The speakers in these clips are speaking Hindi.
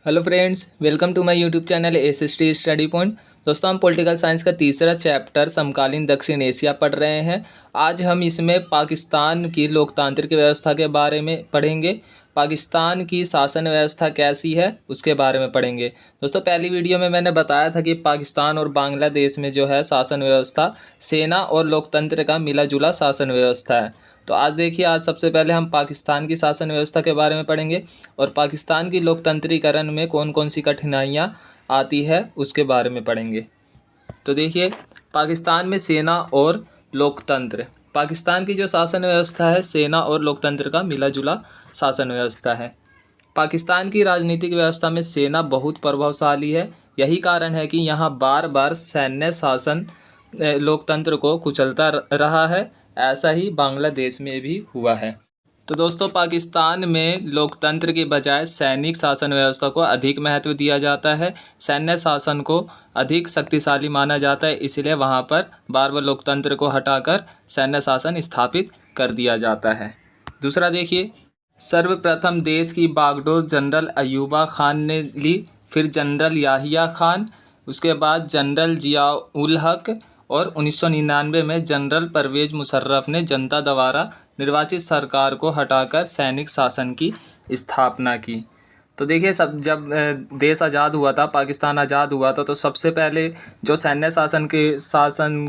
Hello friends, welcome to my YouTube channel SST study point. दोस्तों, हम पॉलिटिकल साइंस का तीसरा चैप्टर समकालीन दक्षिण एशिया पढ़ रहे हैं। आज हम इसमें पाकिस्तान की लोकतांत्रिक व्यवस्था के बारे में पढ़ेंगे। पाकिस्तान की शासन व्यवस्था कैसी है उसके बारे में पढ़ेंगे। दोस्तों, पहली वीडियो में मैंने बताया था कि पाकिस्तान और बांग्लादेश में जो है शासन व्यवस्था सेना और लोकतंत्र का मिला जुला शासन व्यवस्था है। तो आज देखिए, आज सबसे पहले हम पाकिस्तान की शासन व्यवस्था के बारे में पढ़ेंगे और पाकिस्तान की लोकतंत्रीकरण में कौन कौन सी कठिनाइयाँ आती है उसके बारे में पढ़ेंगे। तो देखिए, पाकिस्तान में सेना और लोकतंत्र। पाकिस्तान की जो शासन व्यवस्था है सेना और लोकतंत्र का मिला जुला शासन व्यवस्था है। पाकिस्तान की राजनीतिक व्यवस्था में सेना बहुत प्रभावशाली है। यही कारण है कि यहाँ बार बार सैन्य शासन लोकतंत्र को कुचलता रहा है। ऐसा ही बांग्लादेश में भी हुआ है। तो दोस्तों, पाकिस्तान में लोकतंत्र के बजाय सैनिक शासन व्यवस्था को अधिक महत्व दिया जाता है। सैन्य शासन को अधिक शक्तिशाली माना जाता है, इसलिए वहाँ पर बार बार लोकतंत्र को हटाकर सैन्य शासन स्थापित कर दिया जाता है। दूसरा देखिए, सर्वप्रथम देश की बागडोर जनरल अयूबा खान ने ली, फिर जनरल याहिया खान, उसके बाद जनरल जिया उल हक और 1999 में जनरल परवेज मुशर्रफ ने जनता द्वारा निर्वाचित सरकार को हटाकर सैनिक शासन की स्थापना की। तो देखिए, सब जब देश आज़ाद हुआ था, पाकिस्तान आज़ाद हुआ था, तो सबसे पहले जो सैन्य शासन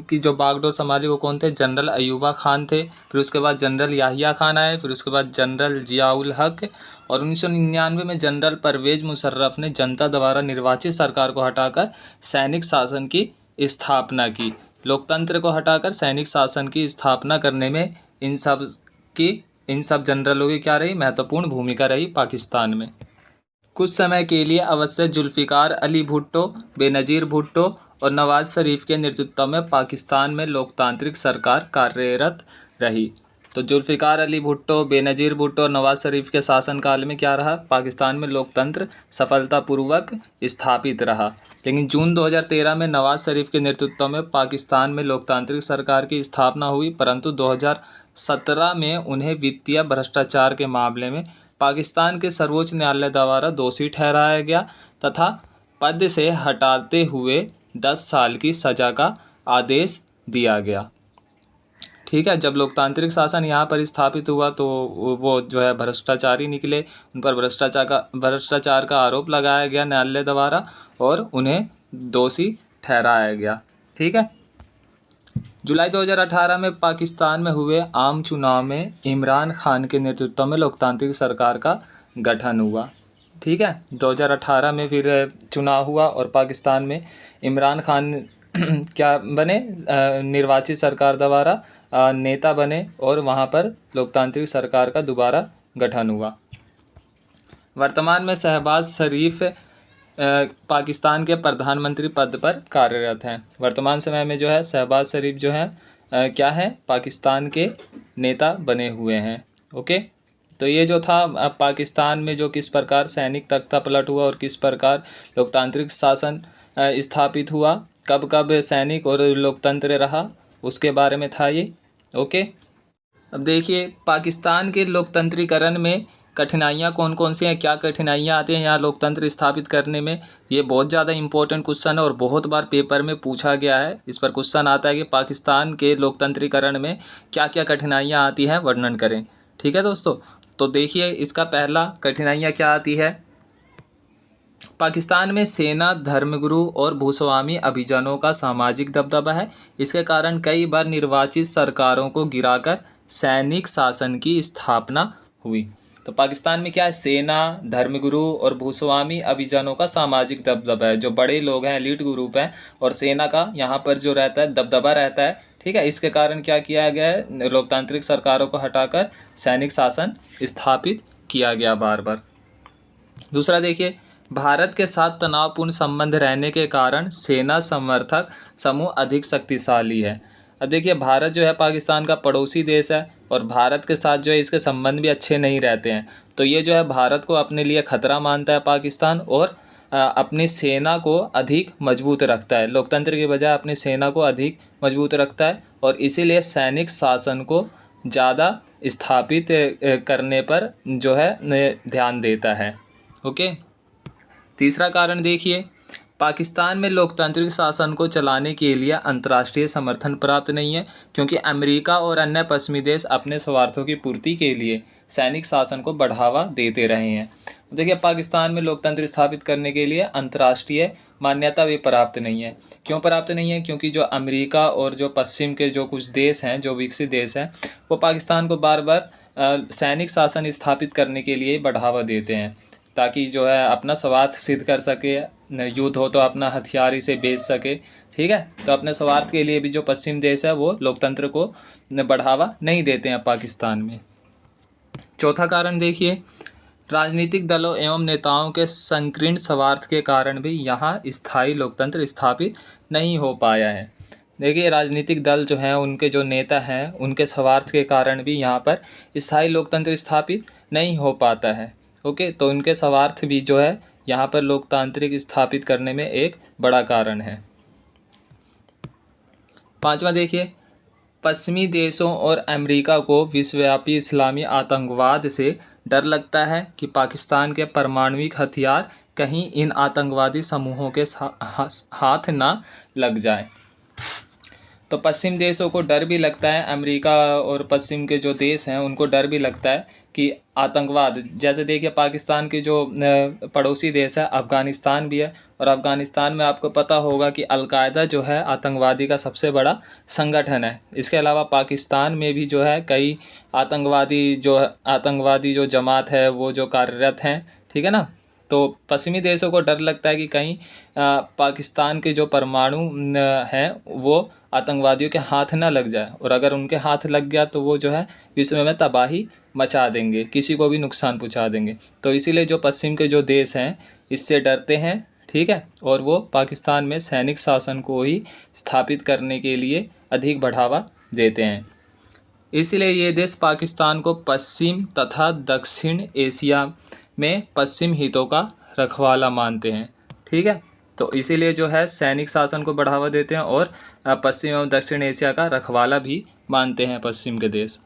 की जो बागडोर संभाली वो कौन थे? जनरल अयूबा खान थे। फिर उसके बाद जनरल याहिया खान आए, फिर उसके बाद जनरल जिया उल हक और 1999 में जनरल परवेज मुशर्रफ ने जनता द्वारा निर्वाचित सरकार को हटाकर सैनिक शासन की स्थापना की। लोकतंत्र को हटाकर सैनिक शासन की स्थापना करने में इन सब जनरलों की क्या रही? महत्वपूर्ण भूमिका रही पाकिस्तान में। कुछ समय के लिए अवश्य जुल्फ़िकार अली भुट्टो, बेनज़ीर भुट्टो और नवाज़ शरीफ के नेतृत्व में पाकिस्तान में लोकतांत्रिक सरकार कार्यरत रही। तो जुल्फ़िकार अली भुट्टो, बेनज़ीर भुट्टो और नवाज़ शरीफ के शासनकाल में क्या रहा? पाकिस्तान में लोकतंत्र सफलतापूर्वक स्थापित रहा। लेकिन जून 2013 में नवाज़ शरीफ के नेतृत्व में पाकिस्तान में लोकतांत्रिक सरकार की स्थापना हुई, परंतु 2017 में उन्हें वित्तीय भ्रष्टाचार के मामले में पाकिस्तान के सर्वोच्च न्यायालय द्वारा दोषी ठहराया गया तथा पद से हटाते हुए 10 साल की सज़ा का आदेश दिया गया। ठीक है, जब लोकतांत्रिक शासन यहाँ पर स्थापित हुआ तो वो जो है भ्रष्टाचारी निकले, उन पर भ्रष्टाचार का आरोप लगाया गया न्यायालय द्वारा और उन्हें दोषी ठहराया गया। ठीक है, जुलाई 2018 में पाकिस्तान में हुए आम चुनाव में इमरान खान के नेतृत्व में लोकतांत्रिक सरकार का गठन हुआ। ठीक है, 2018 में फिर चुनाव हुआ और पाकिस्तान में इमरान खान क्या बने? निर्वाचित सरकार द्वारा नेता बने और वहाँ पर लोकतांत्रिक सरकार का दोबारा गठन हुआ। वर्तमान में शहबाज शरीफ पाकिस्तान के प्रधानमंत्री पद पर कार्यरत हैं। वर्तमान समय में जो है शहबाज शरीफ जो है क्या है? पाकिस्तान के नेता बने हुए हैं। ओके, तो ये जो था पाकिस्तान में जो किस प्रकार सैनिक तख्ता पलट हुआ और किस प्रकार लोकतांत्रिक शासन स्थापित हुआ, कब कब सैनिक और लोकतंत्र रहा, उसके बारे में था ये। ओके, अब देखिए, पाकिस्तान के लोकतंत्रीकरण में कठिनाइयाँ कौन कौन सी हैं, क्या कठिनाइयाँ आती हैं यहाँ लोकतंत्र स्थापित करने में। ये बहुत ज़्यादा इंपॉर्टेंट क्वेश्चन है और बहुत बार पेपर में पूछा गया है। इस पर क्वेश्चन आता है कि पाकिस्तान के लोकतंत्रीकरण में क्या क्या कठिनाइयाँ आती हैं, वर्णन करें। ठीक है दोस्तों, तो देखिए, इसका पहला कठिनाइयाँ क्या आती है? पाकिस्तान में सेना, धर्मगुरु और भूस्वामी अभिजनों का सामाजिक दबदबा है। इसके कारण कई बार निर्वाचित सरकारों को गिराकर सैनिक शासन की स्थापना हुई। तो पाकिस्तान में क्या है? सेना, धर्मगुरु और भूस्वामी अभिजनों का सामाजिक दबदबा है। जो बड़े लोग हैं, एलीट ग्रुप हैं, और सेना का यहाँ पर जो रहता है दबदबा रहता है। ठीक है, इसके कारण क्या किया गया है? लोकतांत्रिक सरकारों को हटाकर सैनिक शासन स्थापित किया गया बार बार। दूसरा देखिए, भारत के साथ तनावपूर्ण संबंध रहने के कारण सेना समर्थक समूह अधिक शक्तिशाली है। अब देखिए, भारत जो है पाकिस्तान का पड़ोसी देश है और भारत के साथ जो है इसके संबंध भी अच्छे नहीं रहते हैं। तो ये जो है भारत को अपने लिए खतरा मानता है पाकिस्तान और अपनी सेना को अधिक मजबूत रखता है। लोकतंत्र के बजाय अपनी सेना को अधिक मजबूत रखता है और इसीलिए सैनिक शासन को ज़्यादा स्थापित करने पर जो है ध्यान देता है। ओके, तीसरा कारण देखिए, पाकिस्तान में लोकतांत्रिक शासन को चलाने के लिए अंतर्राष्ट्रीय समर्थन प्राप्त नहीं है, क्योंकि अमेरिका और अन्य पश्चिमी देश अपने स्वार्थों की पूर्ति के लिए सैनिक शासन को बढ़ावा देते रहे हैं। देखिए, पाकिस्तान में लोकतंत्र स्थापित करने के लिए अंतर्राष्ट्रीय मान्यता भी प्राप्त नहीं है। क्यों प्राप्त नहीं है? क्योंकि जो अमेरिका और जो पश्चिम के जो कुछ देश हैं, जो विकसित देश हैं, वो पाकिस्तान को बार बार सैनिक शासन स्थापित करने के लिए बढ़ावा देते हैं, ताकि जो है अपना स्वार्थ सिद्ध कर सके। युद्ध हो तो अपना हथियार इसे बेच सके, ठीक है। तो अपने स्वार्थ के लिए भी जो पश्चिम देश है वो लोकतंत्र को बढ़ावा नहीं देते हैं पाकिस्तान में। चौथा कारण देखिए, राजनीतिक दलों एवं नेताओं के संकीर्ण स्वार्थ के कारण भी यहाँ स्थायी लोकतंत्र स्थापित नहीं हो पाया है। देखिए, राजनीतिक दल जो हैं, उनके जो नेता हैं, उनके स्वार्थ के कारण भी यहाँ पर स्थायी लोकतंत्र स्थापित नहीं हो पाता है। ओके, तो उनके स्वार्थ भी जो है यहाँ पर लोकतांत्रिक स्थापित करने में एक बड़ा कारण है। पांचवा देखिए, पश्चिमी देशों और अमेरिका को विश्वव्यापी इस्लामी आतंकवाद से डर लगता है कि पाकिस्तान के परमाणुविक हथियार कहीं इन आतंकवादी समूहों के हाथ ना लग जाए। तो पश्चिम देशों को डर भी लगता है, अमेरिका और पश्चिम के जो देश हैं उनको डर भी लगता है कि आतंकवाद, जैसे देखिए पाकिस्तान के जो पड़ोसी देश है अफ़गानिस्तान भी है, और अफ़गानिस्तान में आपको पता होगा कि अलकायदा जो है आतंकवादी का सबसे बड़ा संगठन है। इसके अलावा पाकिस्तान में भी जो है कई आतंकवादी जो जमात है वो जो कार्यरत हैं, ठीक है ना। तो पश्चिमी देशों को डर लगता है कि कहीं पाकिस्तान के जो परमाणु हैं वो आतंकवादियों के हाथ ना लग जाए, और अगर उनके हाथ लग गया तो वो जो है विश्व में तबाही मचा देंगे, किसी को भी नुकसान पहुंचा देंगे। तो इसीलिए जो पश्चिम के जो देश हैं इससे डरते हैं, ठीक है, और वो पाकिस्तान में सैनिक शासन को ही स्थापित करने के लिए अधिक बढ़ावा देते हैं। इसलिए ये देश पाकिस्तान को पश्चिम तथा दक्षिण एशिया में पश्चिम हितों का रखवाला मानते हैं, ठीक है। तो इसीलिए जो है सैनिक शासन को बढ़ावा देते हैं और पश्चिम एवं दक्षिण एशिया का रखवाला भी मानते हैं पश्चिम के देश।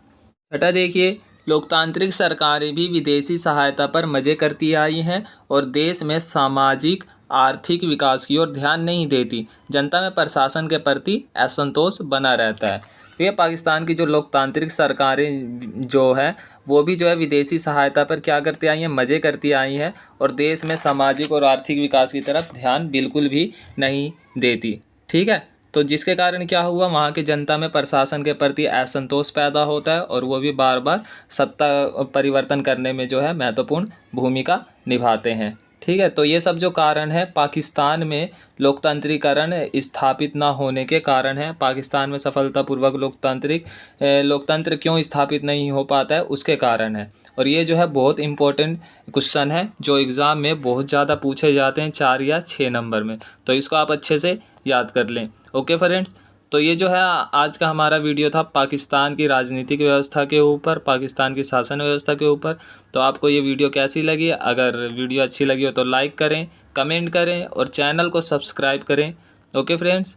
छठा देखिए, लोकतांत्रिक सरकारें भी विदेशी सहायता पर मज़े करती आई हैं और देश में सामाजिक आर्थिक विकास की ओर ध्यान नहीं देती। जनता में प्रशासन के प्रति असंतोष बना रहता है। तो ये पाकिस्तान की जो लोकतांत्रिक सरकारें जो है वो भी जो है विदेशी सहायता पर क्या करती आई हैं, मज़े करती आई हैं, और देश में सामाजिक और आर्थिक विकास की तरफ ध्यान बिल्कुल भी नहीं देती, ठीक है। तो जिसके कारण क्या हुआ, वहाँ की जनता में प्रशासन के प्रति असंतोष पैदा होता है और वो भी बार बार सत्ता परिवर्तन करने में जो है महत्वपूर्ण भूमिका निभाते हैं, ठीक है। तो ये सब जो कारण है पाकिस्तान में लोकतंत्रीकरण स्थापित ना होने के कारण है। पाकिस्तान में सफलतापूर्वक लोकतंत्र क्यों स्थापित नहीं हो पाता है, उसके कारण है। और ये जो है बहुत इम्पोर्टेंट क्वेश्चन है जो एग्ज़ाम में बहुत ज़्यादा पूछे जाते हैं 4 या 6 नंबर में, तो इसको आप अच्छे से याद कर लें। ओके फ्रेंड्स, तो ये जो है आज का हमारा वीडियो था पाकिस्तान की राजनीतिक व्यवस्था के ऊपर, पाकिस्तान की शासन व्यवस्था के ऊपर। तो आपको ये वीडियो कैसी लगी? अगर वीडियो अच्छी लगी हो तो लाइक करें, कमेंट करें और चैनल को सब्सक्राइब करें। Okay friends.